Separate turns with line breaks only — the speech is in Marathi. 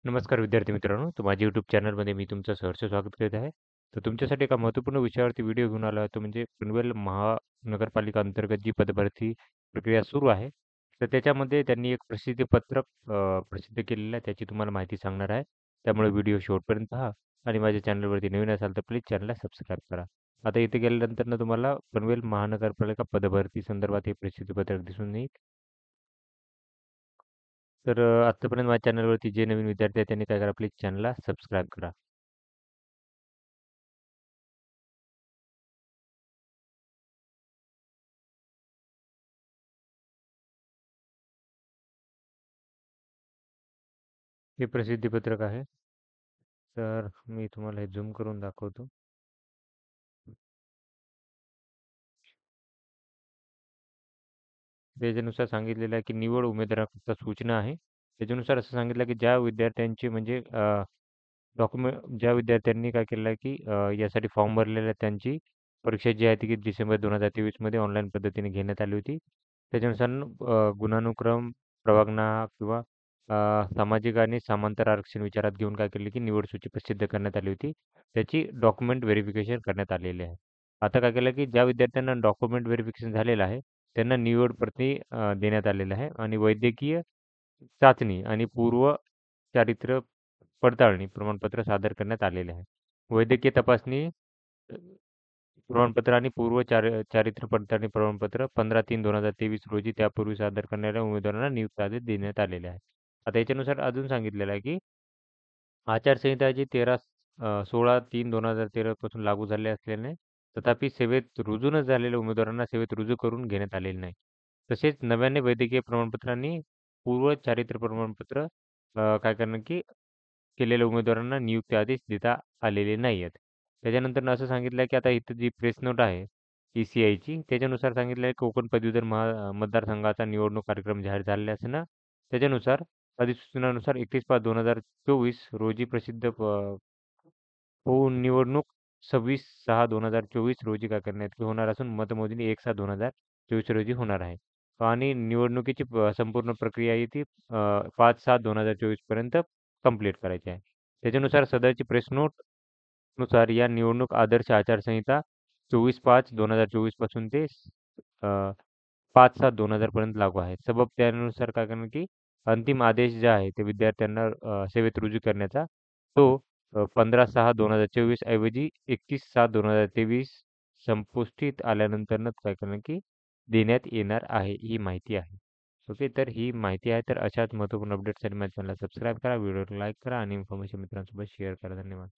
नमस्कार विद्यार्थी मित्रांनो, तर माझ्या YouTube चॅनलमध्ये मी तुमचं सहर्ष स्वागत करीत आहे. तर तुमच्यासाठी एका महत्त्वपूर्ण विषयावरती व्हिडिओ घेऊन आलो आहे, तो म्हणजे पनवेल महानगरपालिका अंतर्गत जी पदभरती प्रक्रिया सुरू आहे. तर त्याच्यामध्ये त्यांनी एक प्रसिद्धी पत्रक प्रसिद्ध केलेलं आहे, त्याची तुम्हाला माहिती सांगणार आहे. त्यामुळे व्हिडिओ शेवटपर्यंत पहा आणि माझ्या चॅनलवरती नवीन असाल तर प्लीज चॅनलला सबस्क्राईब करा. आता इथे गेल्यानंतर ना तुम्हाला पनवेल महानगरपालिका पदभरती संदर्भात हे प्रसिद्धी पत्रक दिसून येईल. तर आत्तापर्यंत माझ्या चॅनलवरती जे नवीन विद्यार्थी आहेत त्यांनी काय करा, प्लीज चॅनलला सबस्क्राईब करा. हे प्रसिद्धीपत्रक आहे. तर मी तुम्हाला हे झूम करून दाखवतो. त्याच्यानुसार सांगितलेलं आहे, की निवड उमेदवाराकरता सूचना आहे. त्याच्यानुसार असं सांगितलं, की ज्या विद्यार्थ्यांची म्हणजे ज्या विद्यार्थ्यांनी काय केलं आहे, की यासाठी फॉर्म भरलेला आहे त्यांची परीक्षा जी आहे ती डिसेंबर 2023 मध्ये ऑनलाईन पद्धतीने घेण्यात आली होती. त्याच्यानुसार गुणानुक्रम, प्रवागणा किंवा सामाजिक आणि समांतर आरक्षण विचारात घेऊन काय केले, की निवड सूची प्रसिद्ध करण्यात आली होती. त्याची डॉक्युमेंट व्हेरिफिकेशन करण्यात आलेली आहे. आता काय केलं, की ज्या विद्यार्थ्यांना डॉक्युमेंट व्हेरिफिकेशन झालेलं आहे, त्यांना निवड प्रती देण्यात आलेलं आहे आणि वैद्यकीय चाचणी आणि पूर्व चारित्र्य पडताळणी प्रमाणपत्र सादर करण्यात आलेले आहे. वैद्यकीय तपासणी प्रमाणपत्र आणि पूर्व चारित्र्य पडताळणी प्रमाणपत्र 15/3/2023 रोजी त्यापूर्वी सादर करणाऱ्या उमेदवारांना नियुक्त आदेश देण्यात आलेले आहे. आता याच्यानुसार अजून सांगितलेलं आहे, की आचारसंहिता जी 16/3/2013 पासून लागू झाली असल्याने तथापि सेवेत रुजू न झालेल्या उमेदवारांना सेवेत रुजू करून घेण्यात आलेले नाही. तसेच नव्याने वैद्यकीय प्रमाणपत्रांनी पूर्व चारित्र्य प्रमाणपत्र काय करणं, की केलेल्या उमेदवारांना नियुक्ती आदेश देता आलेले नाही आहेत. त्याच्यानंतर असं सांगितलं आहे, की आता इथं जी प्रेस नोट आहे ई-सी-आयची त्याच्यानुसार सांगितलं आहे कोकण पदवीधर मतदारसंघाचा निवडणूक कार्यक्रम जाहीर झालेला असताना त्याच्यानुसार अधिसूचनानुसार 31/5/2024 रोजी प्रसिद्ध होऊन निवडणूक 26/6/2024 रोजी काय करण्यात होणार असून मतमोजणी 1/7/2024 रोजी होणार आहे. आणि निवडणुकीची संपूर्ण प्रक्रिया आहे ती 5/7/2024 पर्यंत कंप्लीट करायची आहे. त्याच्यानुसार सदरची प्रेस नोट नुसार या निवडणूक आदर्श आचारसंहिता 24/5/2024 पासून ते 5/7/2000 पर्यंत लागू आहे. सबब त्यानुसार काय करणार, की अंतिम आदेश जे आहे ते विद्यार्थ्यांना सेवेत रुजू करण्याचा तो 15/6/2024 ऐवजी 31/7/2023 संपुष्टीत आल्यानंतरच काय करणार, की देण्यात येणार आहे. ही माहिती आहे. ओके. तर ही माहिती आहे. तर अशाच महत्त्वपूर्ण अपडेट्ससाठी माझ्या चॅनलला सबस्क्राईब करा, व्हिडिओला लाईक करा आणि इन्फॉर्मेशन मित्रांसोबत शेअर करा. धन्यवाद.